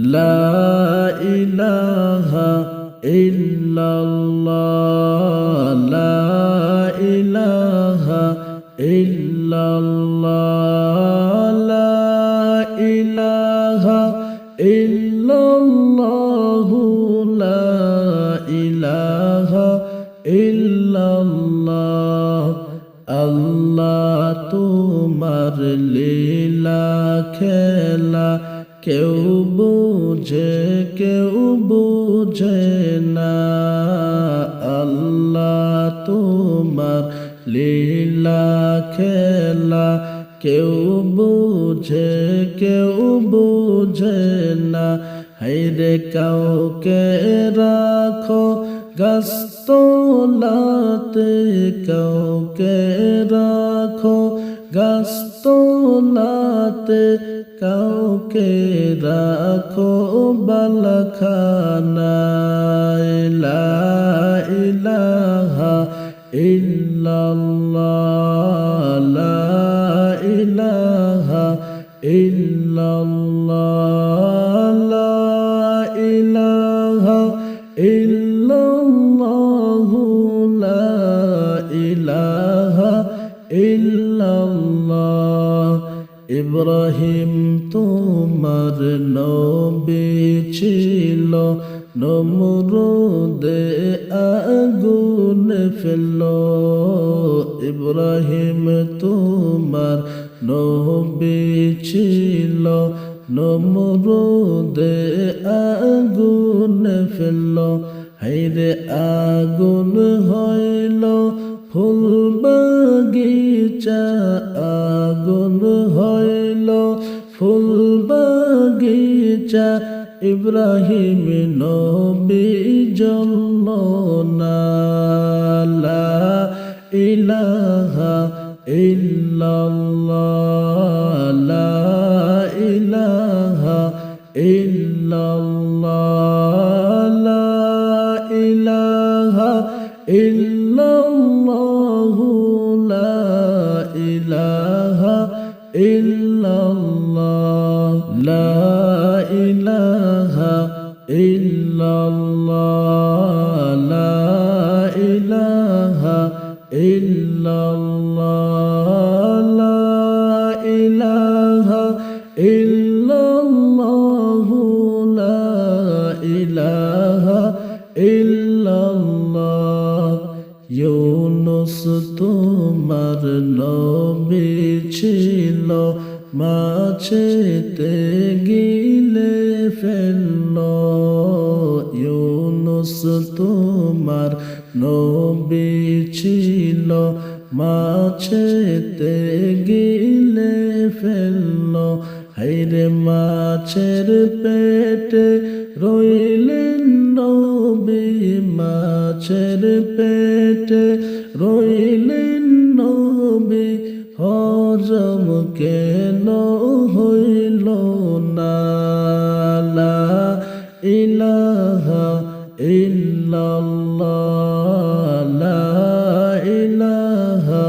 লা ইলাহা ইল্লাল্লাহ লা ইলাহা ইল্লাল্লাহ লা ইলাহা ইল্লাল্লাহ লা ইলাহা ইল্লাল্লাহ আল্লাহ তোমার লীলা খেলা কেউ বুঝে না আল্লাহ তোমার লীলা খেলা কেউ বুঝে না হায়রে কাউকে রাখো গাছতলাতে কাউকে রাখো গাছতলাতে কাউকে রাখো বালখানায় লা ইলাহা ইল্লাল্লাহ লা ইলাহা ইল্লাল্লাহ লা ইলাহা ইল্লাল্লাহ লা ইলাহা ইল্লাল্লাহ ইব্রাহিম তোমার নবী ছিল নমরুদে আগুন ফেললো ইব্রাহিম তোমার নবী ছিল নমরুদে আগুন ফেললো হায়রে আগুন হইল ফুল বাগিচা আগুন হইল ফুল বাগিচা ইব্রাহিম নবী জ্বলল না লা ইলাহা ইল্লাল্লাহ লা ইলাহা ইল্লাল্লাহ লা ইলাহা ইল্লাল্লাহ লা ইলাহা ইল্লাল্লাহ লা ইলাহা ইল্লাল্লাহ লা ইলাহা ইল্লাল্লাহ লা ইলাহা ইল্লাল্লাহ লা ইলাহা ইল্লাল্লাহ ইউনুস তোমার নবী ছিল মাছেতে গিলে ফেললো ইউনুস তোমার নবী ছিল মাছেতে গিলে ফেললো হায়রে মাছের পেটে রইলেন নবী মাছের পেটে রইলেন নবী হজম কেন হইল না লা ইলাহা ইল্লাল্লাহ লা ইলাহা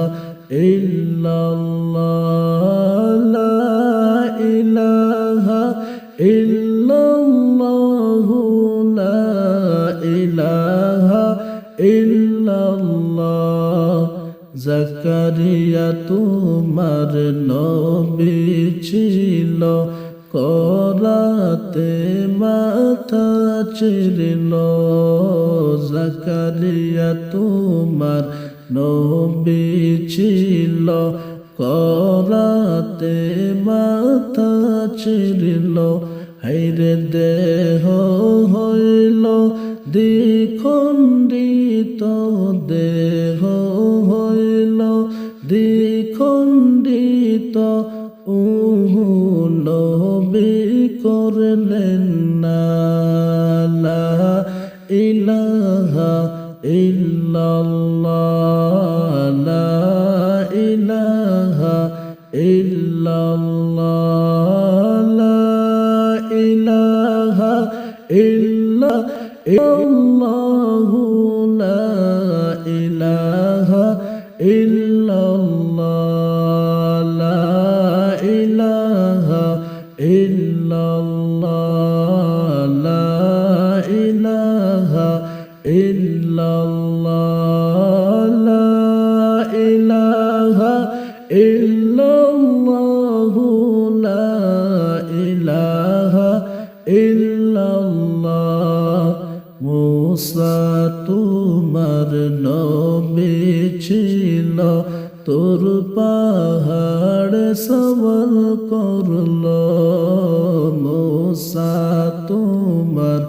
ইল্লাল্লাহ লা ইলাহা ইল্লাল্লাহ লা ইলাহা ইল্লাল্লাহ জাকারিয়া তোমার নবী ছিল করাতে মাথা চিরল জাকারিয়া তোমার নবী ছিল করাতে মাথা চিরল হায়রে দেহ হইল দ্বিখণ্ডিত দেহ হইল দ্বিখণ্ডিত নবী করলেন না লা ইলাহা ইল্লাল্লাহ লা ইলাহা ইল্লাল্লাহ লা ইলাহা ইল্লাল্লাহ লা ইলাহা ইল্লাল্লাহ লা ইলাহা ইল্লাল্লাহ ইল্লাল্লাহ মুসা তোমার নবী ছিল তোর পাহাড় সওয়াল করলো মুসা তোমার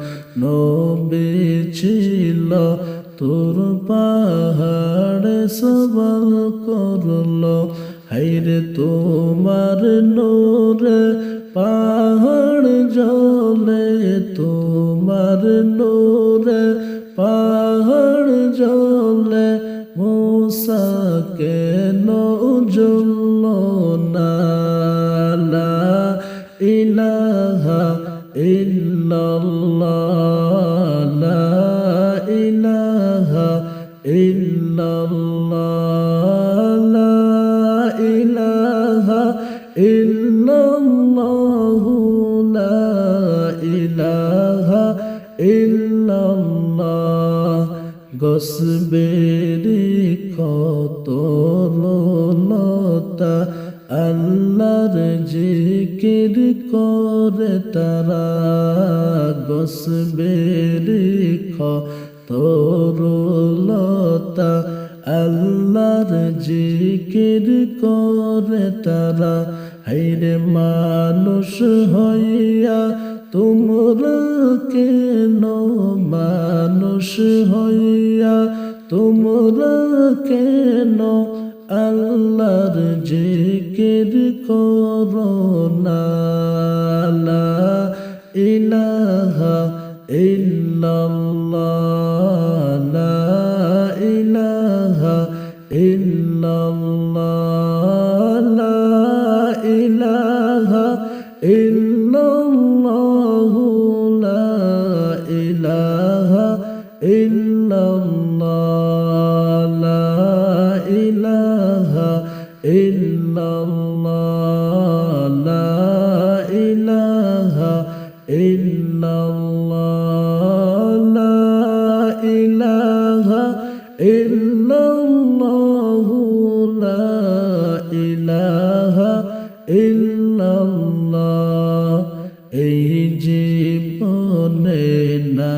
নবী ছিল তোর পাহাড় সওয়াল করলো হায়রে তোমার নূরে পাহাড় জ্বলে তোমার নূরে পাহাড় জ্বলে মুসা কেন জ্বলল না লা ইলাহা ইল্লাল্লাহ লা ইলাহা ইল্লাল্লাহ লা ইলাহা ইল্লাল্লাহ লা ইলাহা ইল্লাল্লাহ গসবেরি কত লতা আল্লাহর জিকির করে তারা গসবেরি কত লতা আল্লাহর জিকির করে তারা হায়রে মানুষ হইয়া তোমরা কেন মানুষ হইয়া তোমরা কেন আল্লাহর জিকির করো না লা ইলাহা ইল্লাল্লাহ লা ইলাহা ইল্লাল্লাহ লা ইলাহা ইল্লাল্লাহ লা ইলাহা ইল্লাল্লাহ লা ইলাহা ইল্লাল্লাহ লা ইলাহা ইল্লাল্লাহ লা ইলাহা ইল্লাল্লাহ লা ইলাহা ইল্লাল্লাহ এই জীবনে না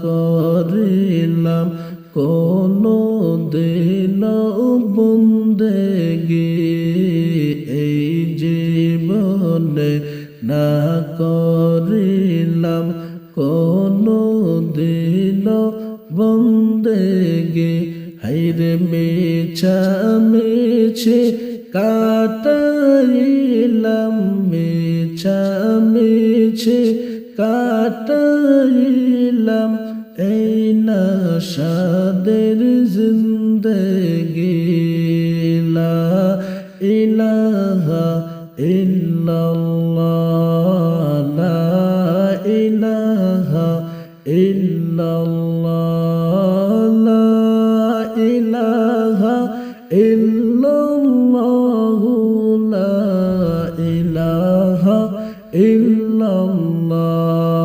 করিলাম কোনো দিন বন্দেগি এই জীবনে না করিলাম কোনো দিন বন্দেগি হায়রে মিছামিছি কাটাইলাম মিছামিছি কাটাইলাম এই নাশা